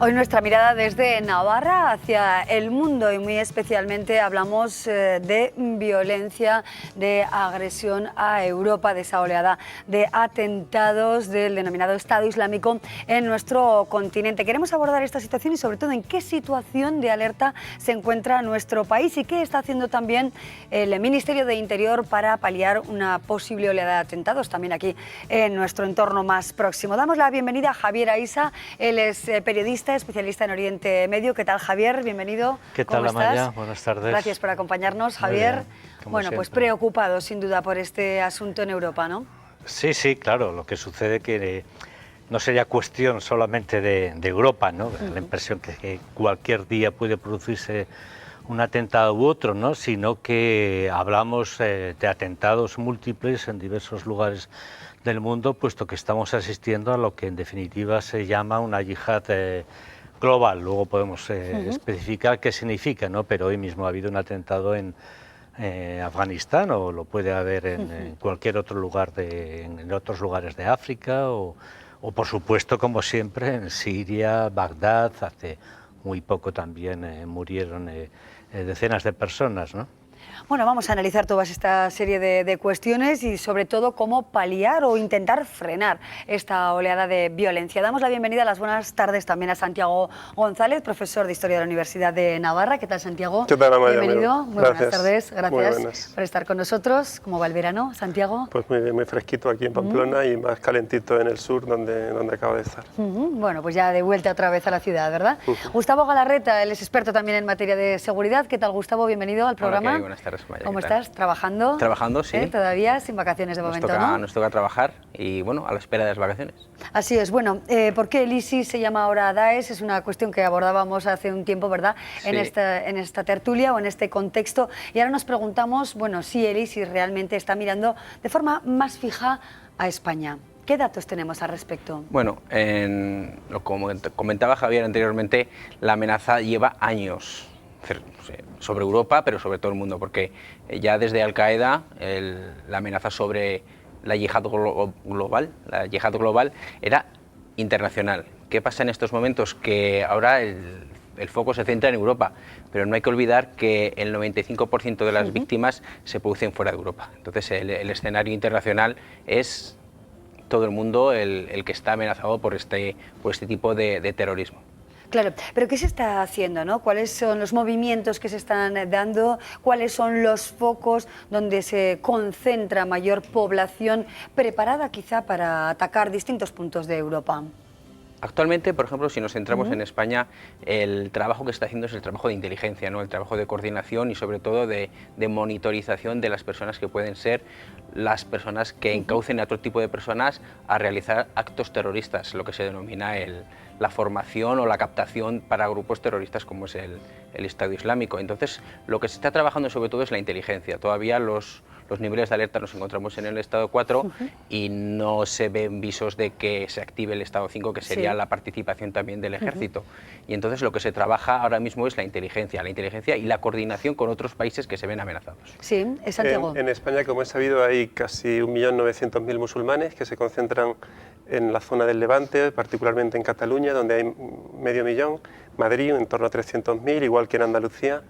Hoy nuestra mirada desde Navarra hacia el mundo y muy especialmente hablamos de violencia, de agresión a Europa, de esa oleada de atentados del denominado Estado Islámico en nuestro continente. Queremos abordar esta situación y sobre todo en qué situación de alerta se encuentra nuestro país y qué está haciendo también el Ministerio de Interior para paliar una posible oleada de atentados también aquí en nuestro entorno más próximo. Damos la bienvenida a Javier Aisa, él es periodista, especialista en Oriente Medio. ¿Qué tal, Javier? Bienvenido. ¿Qué tal, Amaya? Buenas tardes. Gracias por acompañarnos, Javier. Bueno, pues preocupado sin duda por este asunto en Europa, ¿no? Sí, sí, claro. Lo que sucede que no sería cuestión solamente de Europa, ¿no? La impresión que cualquier día puede producirse un atentado u otro, ¿no? Sino que hablamos de atentados múltiples en diversos lugares del mundo, puesto que estamos asistiendo a lo que en definitiva se llama una yihad global. Luego podemos especificar qué significa, ¿no? Pero hoy mismo ha habido un atentado en Afganistán, o lo puede haber en cualquier otro lugar en otros lugares de África, o por supuesto, como siempre, en Siria, Bagdad. Hace muy poco también murieron decenas de personas, ¿no? Bueno, vamos a analizar toda esta serie de cuestiones y sobre todo cómo paliar o intentar frenar esta oleada de violencia. Damos la bienvenida, las buenas tardes también a Santiago González, profesor de Historia de la Universidad de Navarra. ¿Qué tal, Santiago? ¿Qué tal, Amaya? Bienvenido. Muy buenas tardes. Gracias buenas. por estar con nosotros. ¿Cómo va el verano, Santiago? Pues muy bien, muy fresquito aquí en Pamplona y más calentito en el sur, donde acabo de estar. Bueno, pues ya de vuelta otra vez a la ciudad, ¿verdad? Gustavo Galarreta, él es experto también en materia de seguridad. ¿Qué tal, Gustavo? Bienvenido al programa. Hola, buenas tardes, Maya. ¿Cómo estás? ¿Trabajando? Trabajando, sí. Todavía sin vacaciones de momento, ¿no? Nos toca trabajar y, bueno, a la espera de las vacaciones. Así es. Bueno, ¿por qué el ISIS se llama ahora Daesh? Es una cuestión que abordábamos hace un tiempo, ¿verdad? Sí. En esta tertulia o en este contexto. Y ahora nos preguntamos, bueno, si el ISIS realmente está mirando de forma más fija a España. ¿Qué datos tenemos al respecto? Bueno, como comentaba Javier anteriormente, la amenaza lleva años sobre Europa, pero sobre todo el mundo, porque ya desde Al-Qaeda la amenaza sobre la yihad global era internacional. ¿Qué pasa en estos momentos? Que ahora el foco se centra en Europa, pero no hay que olvidar que el 95% de las víctimas se producen fuera de Europa. Entonces el escenario internacional es todo el mundo el que está amenazado por este tipo de terrorismo. Claro, pero ¿qué se está haciendo, no? ¿Cuáles son los movimientos que se están dando? ¿Cuáles son los focos donde se concentra mayor población preparada quizá para atacar distintos puntos de Europa? Actualmente, por ejemplo, si nos centramos en España, el trabajo que se está haciendo es el trabajo de inteligencia, ¿no? El trabajo de coordinación y sobre todo de monitorización de las personas que pueden ser las personas que encaucen a otro tipo de personas a realizar actos terroristas, lo que se denomina la formación o la captación para grupos terroristas como es el Estado Islámico. Entonces, lo que se está trabajando sobre todo es la inteligencia. Todavía los niveles de alerta nos encontramos en el estado 4 y no se ven visos de que se active el estado 5, que sería la participación también del ejército. Y entonces lo que se trabaja ahora mismo es la inteligencia y la coordinación con otros países que se ven amenazados. Sí, es Santiago. En España, como he sabido, hay casi 1.900.000 musulmanes que se concentran en la zona del Levante, particularmente en Cataluña, donde hay 500.000, Madrid en torno a 300.000, igual que en Andalucía.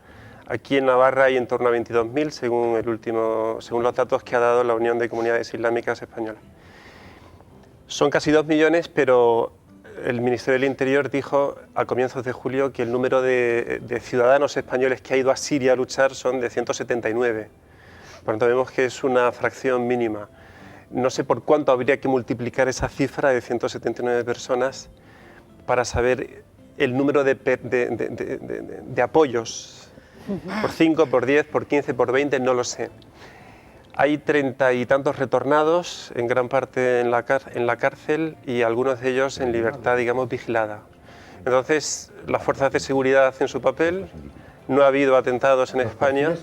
Aquí en Navarra hay en torno a 22.000, según los datos que ha dado la Unión de Comunidades Islámicas Españolas. Son casi 2 millones, pero el Ministerio del Interior dijo a comienzos de julio que el número de ciudadanos españoles que ha ido a Siria a luchar son de 179. Por lo tanto, vemos que es una fracción mínima. No sé por cuánto habría que multiplicar esa cifra de 179 personas para saber el número de apoyos. Por 5, por 10, por 15, por 20, no lo sé. Hay 30 y tantos retornados, en gran parte en la cárcel, y algunos de ellos en libertad, digamos, vigilada. Entonces, las fuerzas de seguridad hacen su papel, no ha habido atentados en España.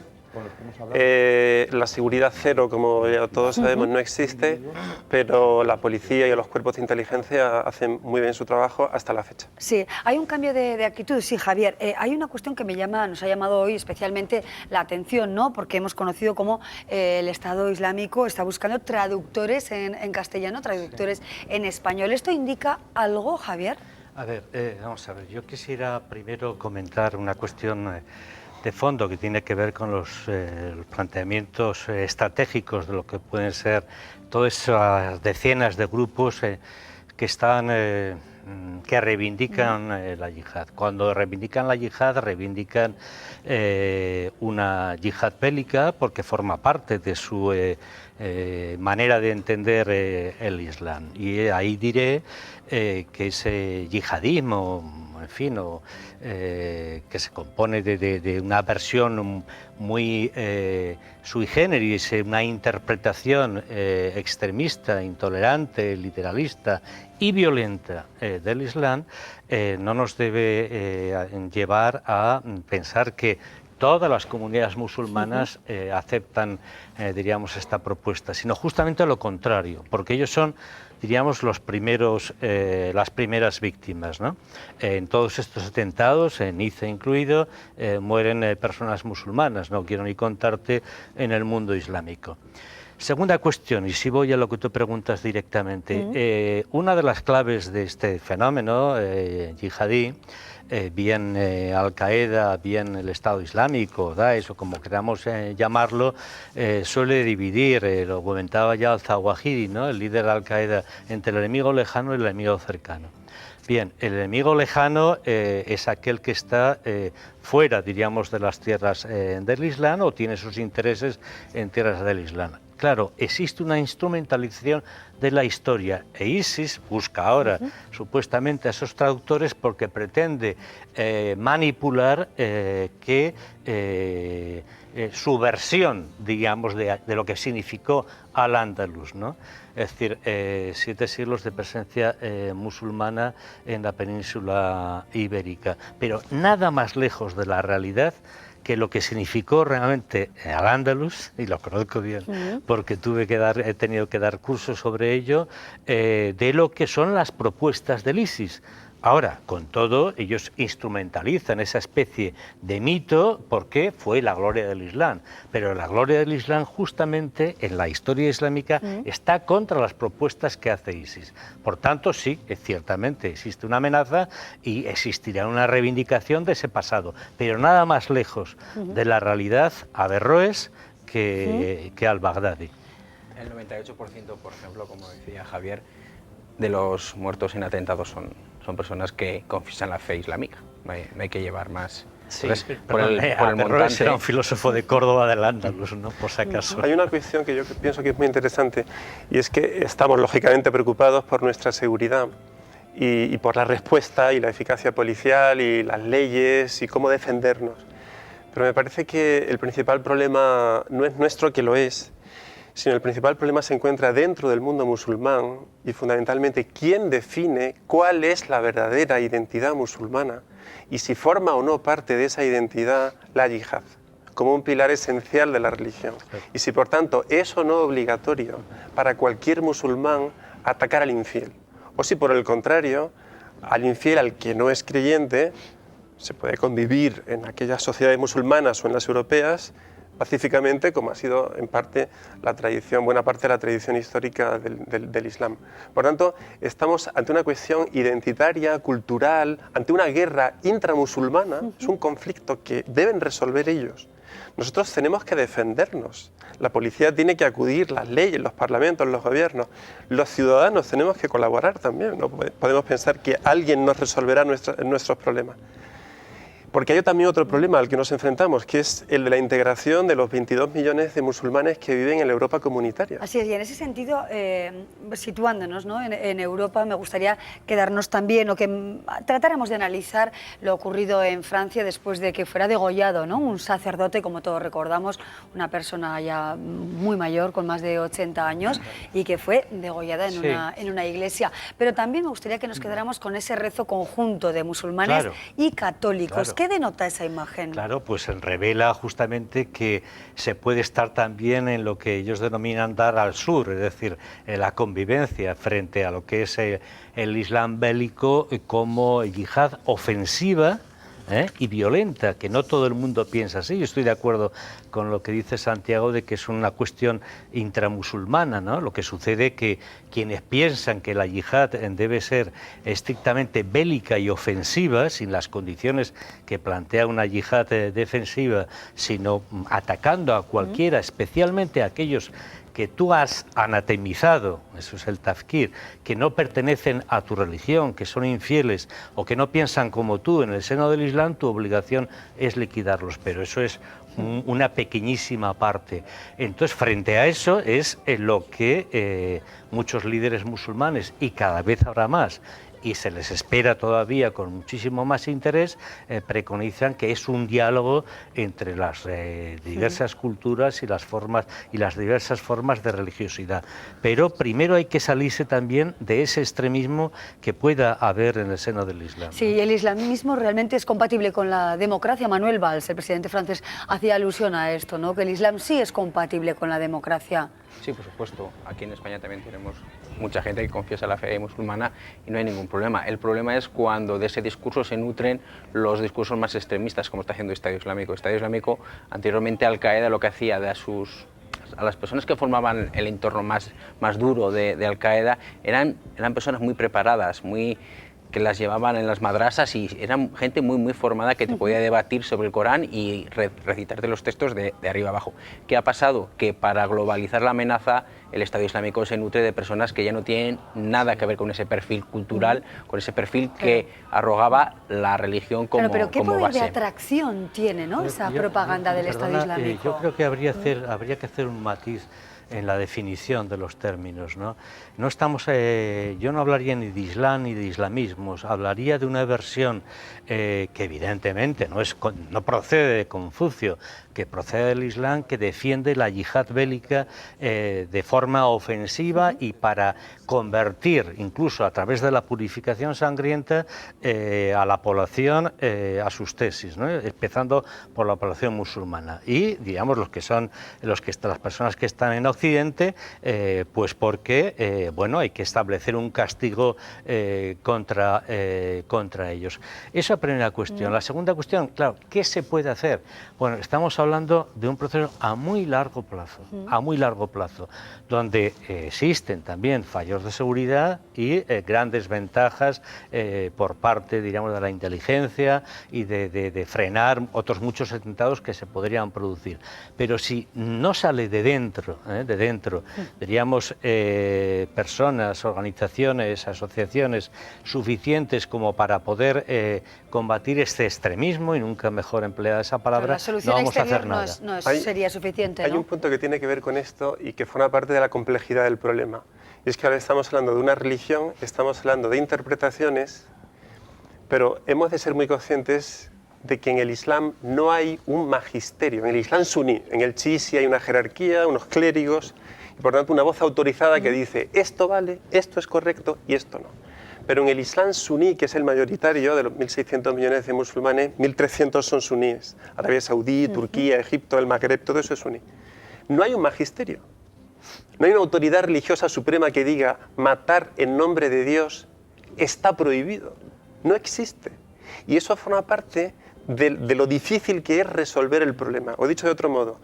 La seguridad cero, como ya todos sabemos, no existe, pero la policía y los cuerpos de inteligencia hacen muy bien su trabajo hasta la fecha. Sí, hay un cambio de actitud, sí, Javier. Hay una cuestión que nos ha llamado hoy especialmente la atención, ¿no? Porque hemos conocido cómo el Estado Islámico está buscando traductores en castellano, traductores en español. ¿Esto indica algo, Javier? A ver, vamos a ver, yo quisiera primero comentar una cuestión de fondo que tiene que ver con los planteamientos estratégicos de lo que pueden ser todas esas decenas de grupos que están que reivindican la yihad. Cuando reivindican la yihad, reivindican una yihad bélica porque forma parte de su manera de entender el Islam. Y ahí diré que ese yihadismo, en fin, que se compone de una versión muy sui generis, una interpretación extremista, intolerante, literalista y violenta del Islam, no nos debe llevar a pensar que todas las comunidades musulmanas aceptan, diríamos, esta propuesta, sino justamente lo contrario, porque ellos son, diríamos, los primeros, las primeras víctimas, ¿no? En todos estos atentados, en Niza incluido, mueren personas musulmanas, no quiero ni contarte en el mundo islámico. Segunda cuestión, y si voy a lo que tú preguntas directamente, una de las claves de este fenómeno yihadí, bien Al-Qaeda, bien el Estado Islámico, Daesh, o como queramos llamarlo, suele dividir, lo comentaba ya al-Zawahiri, ¿no?, el líder de Al-Qaeda, entre el enemigo lejano y el enemigo cercano. Bien, el enemigo lejano es aquel que está fuera, diríamos, de las tierras del Islam o tiene sus intereses en tierras del Islam. Claro, existe una instrumentalización de la historia e ISIS busca ahora supuestamente a esos traductores porque pretende manipular su versión, digamos, de lo que significó Al-Ándalus, ¿no? Es decir, 7 siglos de presencia musulmana en la península ibérica, pero nada más lejos de la realidad que lo que significó realmente Al-Ándalus, y lo conozco bien porque he tenido que dar cursos sobre ello, de lo que son las propuestas del ISIS. Ahora, con todo, ellos instrumentalizan esa especie de mito porque fue la gloria del Islam, pero la gloria del Islam justamente en la historia islámica está contra las propuestas que hace ISIS. Por tanto, sí, ciertamente existe una amenaza y existirá una reivindicación de ese pasado, pero nada más lejos de la realidad averroes que al-Baghdadi. El 98%, por ejemplo, como decía Javier, de los muertos en atentados son personas que confiesan la fe islámica. No hay que llevar más. Sí, por el montante. Era un filósofo de Córdoba del Ándalus, ¿no?, por si acaso. Hay una cuestión que yo pienso que es muy interesante y es que estamos lógicamente preocupados por nuestra seguridad y por la respuesta y la eficacia policial y las leyes y cómo defendernos. Pero me parece que el principal problema no es nuestro, que lo es, sino el principal problema se encuentra dentro del mundo musulmán y fundamentalmente quién define cuál es la verdadera identidad musulmana y si forma o no parte de esa identidad la yihad, como un pilar esencial de la religión. Y si por tanto es o no obligatorio para cualquier musulmán atacar al infiel, o si por el contrario, al infiel, al que no es creyente, se puede convivir en aquellas sociedades musulmanas o en las europeas pacíficamente, como ha sido en parte la tradición, buena parte de la tradición histórica del Islam. Por tanto, estamos ante una cuestión identitaria, cultural, ante una guerra intramusulmana, es un conflicto que deben resolver ellos. Nosotros tenemos que defendernos, la policía tiene que acudir, las leyes, los parlamentos, los gobiernos, los ciudadanos tenemos que colaborar también, no podemos pensar que alguien nos resolverá nuestros problemas. Porque hay también otro problema al que nos enfrentamos, que es el de la integración de los 22 millones de musulmanes que viven en la Europa comunitaria. Así es, y en ese sentido, situándonos, ¿no?, en Europa, me gustaría quedarnos también, o que tratáramos de analizar lo ocurrido en Francia después de que fuera degollado, ¿no?, un sacerdote, como todos recordamos, una persona ya muy mayor, con más de 80 años, y que fue degollada en una iglesia. Pero también me gustaría que nos quedáramos con ese rezo conjunto de musulmanes y católicos. ¿Qué denota esa imagen? Claro, pues revela justamente que se puede estar también en lo que ellos denominan dar al sur, es decir, en la convivencia frente a lo que es el Islam bélico como yihad ofensiva, y violenta, que no todo el mundo piensa así. Yo estoy de acuerdo con lo que dice Santiago de que es una cuestión intramusulmana, ¿no? Lo que sucede que quienes piensan que la yihad debe ser estrictamente bélica y ofensiva, sin las condiciones que plantea una yihad defensiva, sino atacando a cualquiera, especialmente a aquellos que tú has anatemizado, eso es el tafkir, que no pertenecen a tu religión, que son infieles o que no piensan como tú en el seno del Islam, tu obligación es liquidarlos, pero eso es una pequeñísima parte. Entonces, frente a eso es lo que muchos líderes musulmanes, y cada vez habrá más, y se les espera todavía con muchísimo más interés, preconizan que es un diálogo entre las diversas culturas y las diversas formas de religiosidad. Pero primero hay que salirse también de ese extremismo que pueda haber en el seno del Islam. Sí, el islamismo realmente es compatible con la democracia. Manuel Valls, el presidente francés, hacía alusión a esto, ¿no? Que el Islam sí es compatible con la democracia. Sí, por supuesto. Aquí en España también tenemos mucha gente que confiesa la fe musulmana y no hay ningún problema. El problema es cuando de ese discurso se nutren los discursos más extremistas, como está haciendo Estado Islámico. Estado Islámico, anteriormente Al-Qaeda lo que hacía a las personas que formaban el entorno más duro de Al-Qaeda eran personas muy preparadas, que las llevaban en las madrasas y eran gente muy formada que te podía debatir sobre el Corán y recitarte los textos de arriba abajo. ¿Qué ha pasado? Que para globalizar la amenaza el Estado Islámico se nutre de personas que ya no tienen nada que ver con ese perfil cultural, con ese perfil que arrogaba la religión como base. Pero ¿qué poder de atracción tiene, ¿no? Esa propaganda del Estado Islámico? Yo creo que habría que hacer un matiz en la definición de los términos, ¿no? No estamos, yo no hablaría ni de Islam ni de islamismos, hablaría de una versión que evidentemente no procede de Confucio, que procede del Islam, que defiende la yihad bélica de forma ofensiva y para convertir, incluso a través de la purificación sangrienta, a la población a sus tesis, ¿no? Empezando por la población musulmana y, digamos, las personas que están en Occidente, pues porque hay que establecer un castigo contra ellos. Esa es la primera cuestión. La segunda cuestión, claro, ¿qué se puede hacer? Bueno, estamos hablando de un proceso a muy largo plazo, donde existen también fallos de seguridad y grandes ventajas por parte, diríamos, de la inteligencia y de frenar otros muchos atentados que se podrían producir. Pero si no sale de dentro, diríamos, personas, organizaciones, asociaciones suficientes como para poder combatir este extremismo, y nunca mejor empleada esa palabra, no vamos a hacer nada. No sería suficiente, ¿no? Hay un punto que tiene que ver con esto y que forma parte de la complejidad del problema. Y es que ahora estamos hablando de una religión, estamos hablando de interpretaciones, pero hemos de ser muy conscientes de que en el Islam no hay un magisterio. En el Islam suní, en el chií sí hay una jerarquía, unos clérigos, y por tanto una voz autorizada que dice esto vale, esto es correcto y esto no. Pero en el Islam suní, que es el mayoritario de los 1.600 millones de musulmanes, 1.300 son suníes. Arabia Saudí, Turquía, Egipto, el Magreb, todo eso es suní. No hay un magisterio. No hay una autoridad religiosa suprema que diga matar en nombre de Dios está prohibido. No existe. Y eso forma parte de lo difícil que es resolver el problema. O dicho de otro modo,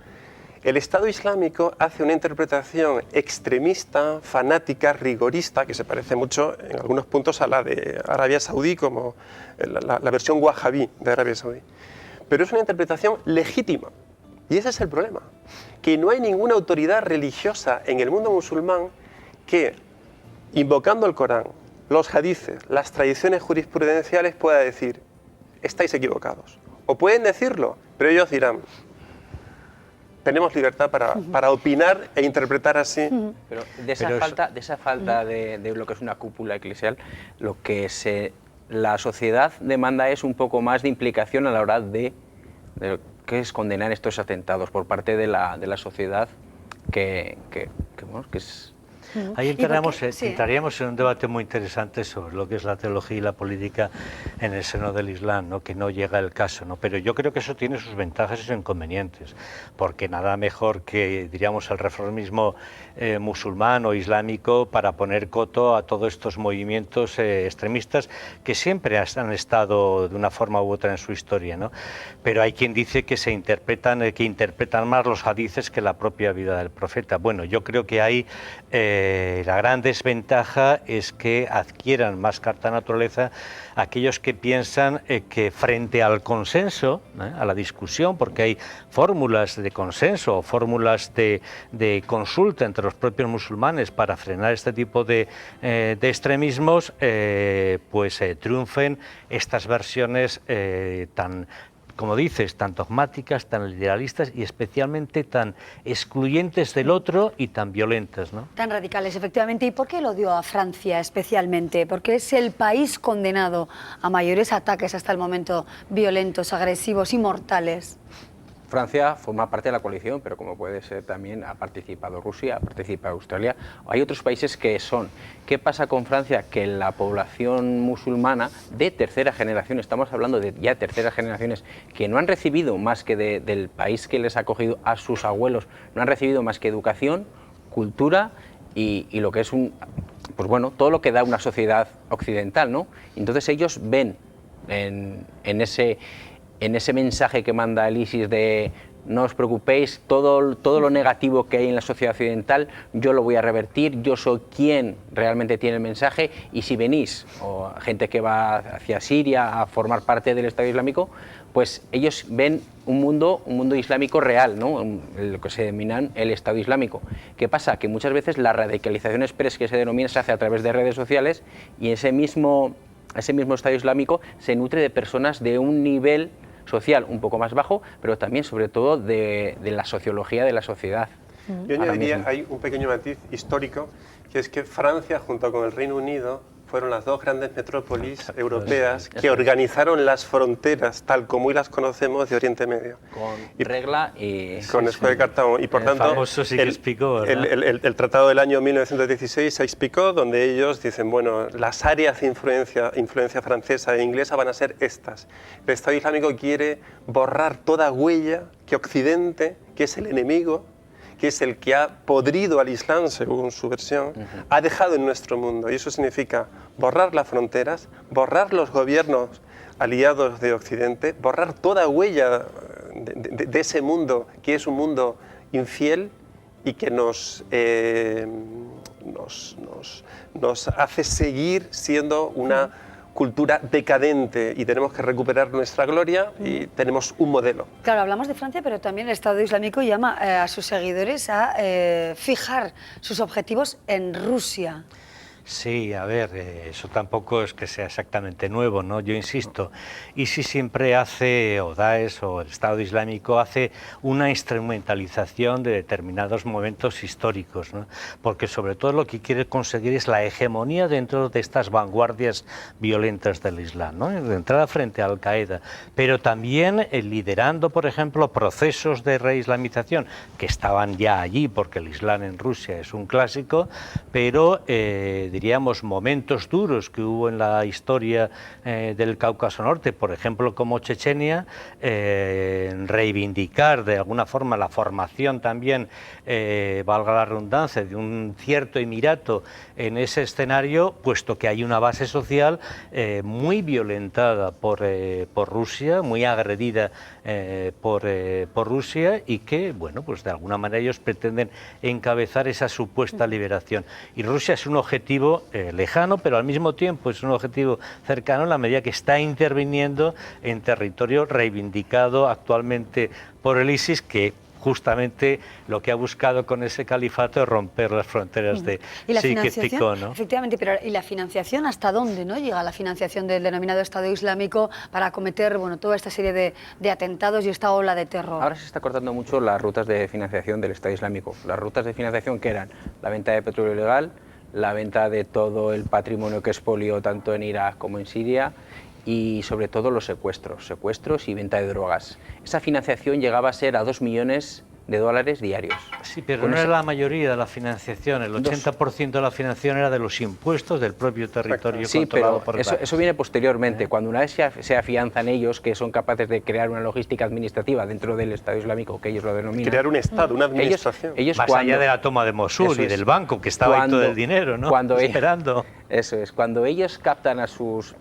el Estado Islámico hace una interpretación extremista, fanática, rigorista, que se parece mucho en algunos puntos a la de Arabia Saudí, como la versión wahabí de Arabia Saudí. Pero es una interpretación legítima. Y ese es el problema, que no hay ninguna autoridad religiosa en el mundo musulmán que, invocando el Corán, los hadices, las tradiciones jurisprudenciales, pueda decir, estáis equivocados. O pueden decirlo, pero ellos dirán, tenemos libertad para opinar e interpretar así. Pero de esa falta de lo que es una cúpula eclesial, lo que la sociedad demanda es un poco más de implicación a la hora de que es condenar estos atentados por parte de la sociedad que es... Ahí entraríamos en un debate muy interesante sobre lo que es la teología y la política en el seno del Islam, ¿no? Que no llega el caso, ¿no? Pero yo creo que eso tiene sus ventajas y sus inconvenientes, porque nada mejor que, diríamos, el reformismo musulmán o islámico para poner coto a todos estos movimientos extremistas que siempre han estado de una forma u otra en su historia, ¿no? Pero hay quien dice que interpretan más los hadices que la propia vida del profeta. Bueno, yo creo que ahí la gran desventaja es que adquieran más carta naturaleza aquellos que piensan que frente al consenso, a la discusión, porque hay fórmulas de consenso o fórmulas de consulta entre los propios musulmanes para frenar este tipo de extremismos, triunfen estas versiones tan, como dices, tan dogmáticas, tan liberalistas y especialmente tan excluyentes del otro y tan violentas, ¿no? Tan radicales, efectivamente. ¿Y por qué el odio a Francia especialmente? Porque es el país condenado a mayores ataques hasta el momento, violentos, agresivos y mortales. Francia forma parte de la coalición, pero como puede ser también ha participado Rusia, ha participado Australia. Hay otros países que son. ¿Qué pasa con Francia? Que la población musulmana de tercera generación, estamos hablando de ya terceras generaciones, que no han recibido más que del país que les ha acogido a sus abuelos, no han recibido más que educación, cultura y lo que es todo lo que da una sociedad occidental, ¿no? Entonces ellos ven en ese mensaje que manda el ISIS de no os preocupéis, todo lo negativo que hay en la sociedad occidental yo lo voy a revertir, yo soy quien realmente tiene el mensaje, y si venís, o gente que va hacia Siria a formar parte del Estado Islámico, pues ellos ven un mundo islámico real, ¿no? Lo que se denominan el Estado Islámico. ¿Qué pasa? Que muchas veces la radicalización express que se denomina se hace a través de redes sociales, y ese mismo Estado Islámico se nutre de personas de un nivel social un poco más bajo, pero también sobre todo de la sociología de la sociedad. Yo añadiría, hay un pequeño matiz histórico, que es que Francia junto con el Reino Unido fueron las dos grandes metrópolis europeas que organizaron las fronteras tal como hoy las conocemos de Oriente Medio. Con regla y... Con Escudo de Cartago. Y por tanto, famoso Sykes-Picot, el tratado del año 1916, Sykes-Picot, donde ellos dicen, bueno, las áreas de influencia francesa e inglesa van a ser estas. El Estado Islámico quiere borrar toda huella que Occidente, que es el enemigo, que es el que ha podrido al Islam, según su versión, ha dejado en nuestro mundo. Y eso significa borrar las fronteras, borrar los gobiernos aliados de Occidente, borrar toda huella de ese mundo, que es un mundo infiel y que nos hace seguir siendo una cultura decadente, y tenemos que recuperar nuestra gloria, y tenemos un modelo. Claro, hablamos de Francia, pero también el Estado Islámico llama a sus seguidores a fijar sus objetivos en Rusia. Sí, a ver, eso tampoco es que sea exactamente nuevo, ¿no? Yo insisto, ISIS siempre hace, o Daesh o el Estado Islámico hace una instrumentalización de determinados momentos históricos, ¿no? Porque sobre todo lo que quiere conseguir es la hegemonía dentro de estas vanguardias violentas del Islam, ¿no? De entrada frente a Al-Qaeda, pero también liderando, por ejemplo, procesos de reislamización que estaban ya allí, porque el Islam en Rusia es un clásico, pero diríamos, momentos duros que hubo en la historia del Cáucaso Norte, por ejemplo, como Chechenia, reivindicar de alguna forma la formación también, valga la redundancia, de un cierto emirato en ese escenario, puesto que hay una base social muy violentada por Rusia, muy agredida por Rusia, y que, bueno, pues de alguna manera ellos pretenden encabezar esa supuesta liberación. Y Rusia es un objetivo lejano, pero al mismo tiempo es un objetivo cercano en la medida que está interviniendo en territorio reivindicado actualmente por el ISIS, que justamente lo que ha buscado con ese califato es romper las fronteras de Sykes-Picot, ¿no? Efectivamente, pero ¿y la financiación hasta dónde, no llega la financiación del denominado Estado Islámico para acometer, bueno, toda esta serie de atentados y esta ola de terror? Ahora se está cortando mucho las rutas de financiación del Estado Islámico. Las rutas de financiación que eran la venta de petróleo ilegal, la venta de todo el patrimonio que expolió tanto en Irak como en Siria, y sobre todo los secuestros y venta de drogas. Esa financiación llegaba a ser a $2 millones diarios. Sí, pero no era la mayoría de la financiación, el 80% de la financiación era de los impuestos del propio territorio controlado por el eso viene posteriormente, cuando una vez se afianzan ellos, que son capaces de crear una logística administrativa dentro del Estado Islámico, que ellos lo denominan. Crear un Estado, una administración. Ellos más allá de la toma de Mosul y del banco, que estaba ahí todo el dinero, ¿no? Esperando. Eso es, cuando ellos captan a sus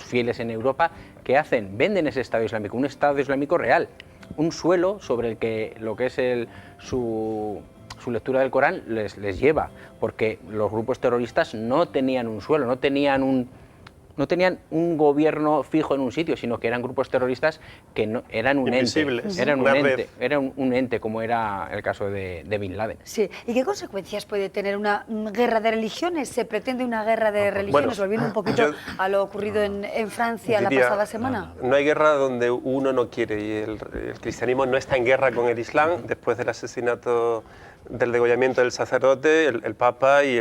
fieles en Europa, ¿qué hacen? Venden ese Estado Islámico, un Estado Islámico real, un suelo sobre el que lo que es su lectura del Corán les lleva, porque los grupos terroristas no tenían un suelo, no tenían un gobierno fijo en un sitio, sino que eran grupos terroristas que no, eran un invisibles, ente, eran un ente, como era el caso de Bin Laden. Sí, ¿y qué consecuencias puede tener una guerra de religiones? ¿Se pretende una guerra de religiones? Volviendo un poquito a lo ocurrido en Francia la pasada semana. No hay guerra donde uno no quiere, y el cristianismo no está en guerra con el Islam. Después del asesinato, del degollamiento del sacerdote, el Papa y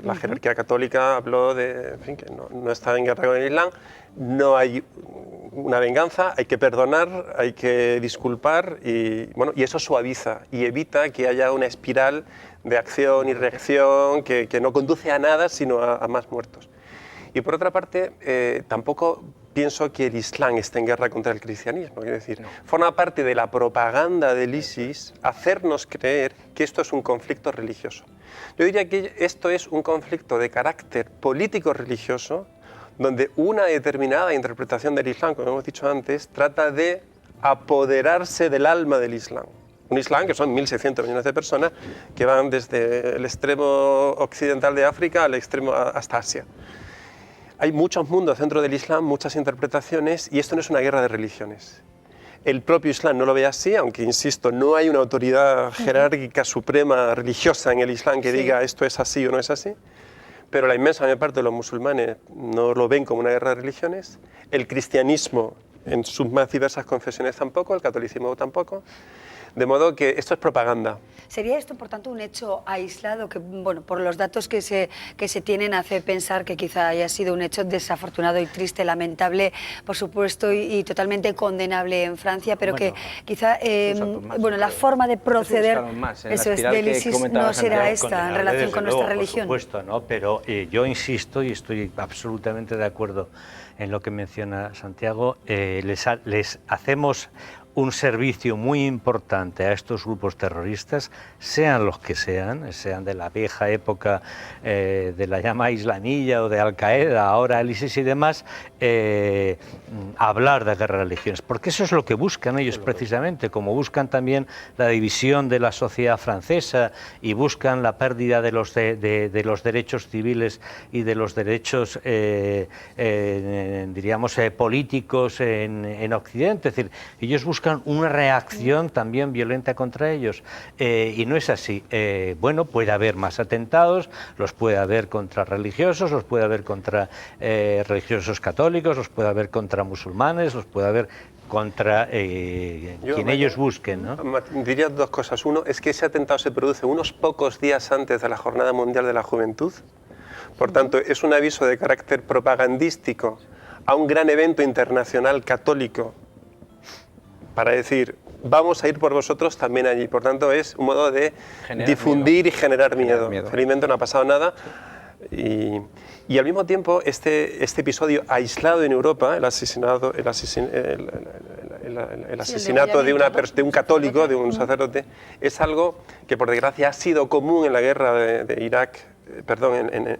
la jerarquía católica habló de, en fin, que no está en guerra con el Islam, no hay una venganza, hay que perdonar, hay que disculpar y eso suaviza y evita que haya una espiral de acción y reacción que no conduce a nada sino a más muertos. Y por otra parte, tampoco pienso que el Islam esté en guerra contra el cristianismo. Es decir, forma parte de la propaganda del ISIS hacernos creer que esto es un conflicto religioso. Yo diría que esto es un conflicto de carácter político-religioso, donde una determinada interpretación del Islam, como hemos dicho antes, trata de apoderarse del alma del Islam. Un Islam que son 1.600 millones de personas que van desde el extremo occidental de África al extremo hasta Asia. Hay muchos mundos dentro del Islam, muchas interpretaciones, y esto no es una guerra de religiones. El propio Islam no lo ve así, aunque, insisto, no hay una autoridad jerárquica suprema religiosa en el Islam que diga esto es así o no es así, pero la inmensa mayor parte de los musulmanes no lo ven como una guerra de religiones. El cristianismo, en sus más diversas confesiones, tampoco, el catolicismo tampoco. De modo que esto es propaganda. ¿Sería esto, por tanto, un hecho aislado que, bueno, por los datos que se tienen, hace pensar que quizá haya sido un hecho desafortunado y triste, lamentable, por supuesto, y totalmente condenable en Francia, pero que quizá la forma de proceder del ISIS no será esta en relación con nuestra religión? Por supuesto, ¿no? Pero yo insisto, y estoy absolutamente de acuerdo en lo que menciona Santiago, les hacemos un servicio muy importante a estos grupos terroristas, sean los que sean de la vieja época de la llama islamilla o de Al-Qaeda, ahora el ISIS y demás, hablar de guerra de religiones, porque eso es lo que buscan ellos precisamente, como buscan también la división de la sociedad francesa y buscan la pérdida de los derechos civiles y de los derechos, diríamos, políticos en Occidente. Es decir, ellos buscan una reacción también violenta contra ellos, y no es así. Bueno, puede haber más atentados, los puede haber contra religiosos, los puede haber contra religiosos católicos, los puede haber contra musulmanes, los puede haber contra quien ellos busquen, ¿no? Diría dos cosas. Uno es que ese atentado se produce unos pocos días antes de la Jornada Mundial de la Juventud. Por tanto, es un aviso de carácter propagandístico a un gran evento internacional católico para decir, vamos a ir por vosotros también allí. Por tanto, es un modo de difundir y generar miedo. Felizmente no ha pasado nada. Y al mismo tiempo, este episodio aislado en Europa, el asesinato de un católico, de un sacerdote, es algo que por desgracia ha sido común en la guerra de Irak, en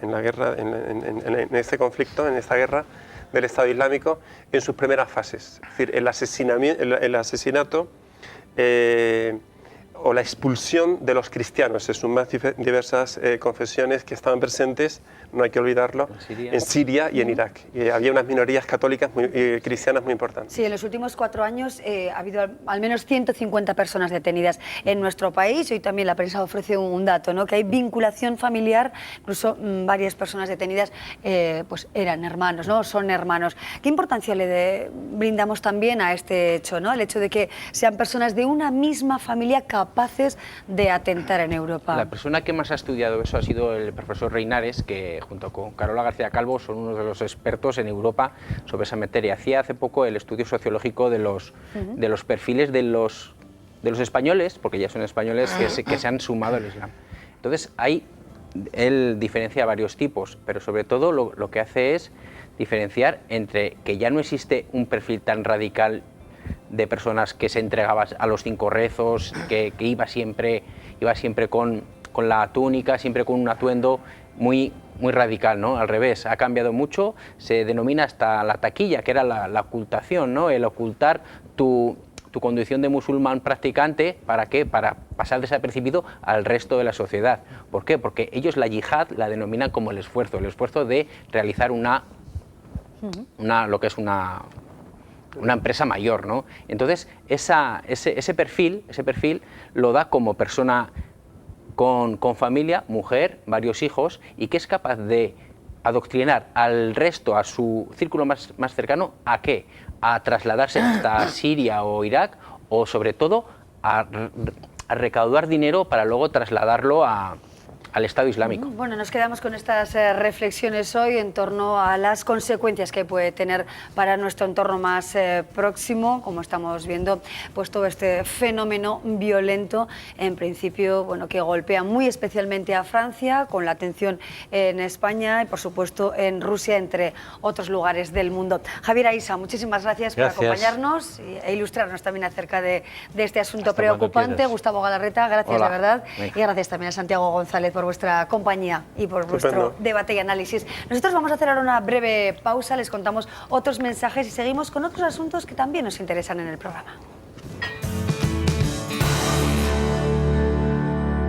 este conflicto, en esta guerra del Estado Islámico, en sus primeras fases. Es decir, el asesinato o la expulsión de los cristianos en sus más diversas confesiones que estaban presentes, no hay que olvidarlo, en Siria y en Irak. Y había unas minorías católicas cristianas muy importantes. Sí, en los últimos 4 años ha habido al menos 150 personas detenidas en nuestro país. Hoy también la prensa ofrece un dato, ¿no? Que hay vinculación familiar, incluso varias personas detenidas pues eran hermanos, ¿no? Son hermanos. ¿Qué importancia le brindamos también a este hecho, ¿no? El hecho de que sean personas de una misma familia capaces de atentar en Europa. La persona que más ha estudiado eso ha sido el profesor Reinares, que junto con Carola García Calvo son uno de los expertos en Europa sobre esa materia. Hacía hace poco el estudio sociológico de los perfiles de los de los españoles, porque ya son españoles que se han sumado al Islam. Entonces, él diferencia varios tipos, pero sobre todo lo que hace es diferenciar entre que ya no existe un perfil tan radical de personas que se entregaban a los 5 rezos, que iba siempre con la túnica, siempre con un atuendo muy radical, ¿no? Al revés, ha cambiado mucho, se denomina hasta la taquilla, que era la ocultación, ¿no? El ocultar tu condición de musulmán practicante, ¿para qué? Para pasar desapercibido al resto de la sociedad. ¿Por qué? Porque ellos la yihad la denominan como el esfuerzo de realizar lo que es una empresa mayor, ¿no? Entonces, ese perfil lo da como persona con familia, mujer, varios hijos, y que es capaz de adoctrinar al resto, a su círculo más cercano, ¿a qué? A trasladarse hasta Siria o Irak, o sobre todo a recaudar dinero para luego trasladarlo al Estado Islámico. Bueno, nos quedamos con estas reflexiones hoy en torno a las consecuencias que puede tener para nuestro entorno más próximo, como estamos viendo, pues todo este fenómeno violento, en principio, bueno, que golpea muy especialmente a Francia, con la atención en España y, por supuesto, en Rusia, entre otros lugares del mundo. Javier Aisa, muchísimas gracias por acompañarnos e ilustrarnos también acerca de este asunto preocupante. Gustavo Galarreta, gracias de verdad. Y gracias también a Santiago González por vuestra compañía y por vuestro debate y análisis. Nosotros vamos a hacer ahora una breve pausa, les contamos otros mensajes y seguimos con otros asuntos que también nos interesan en el programa.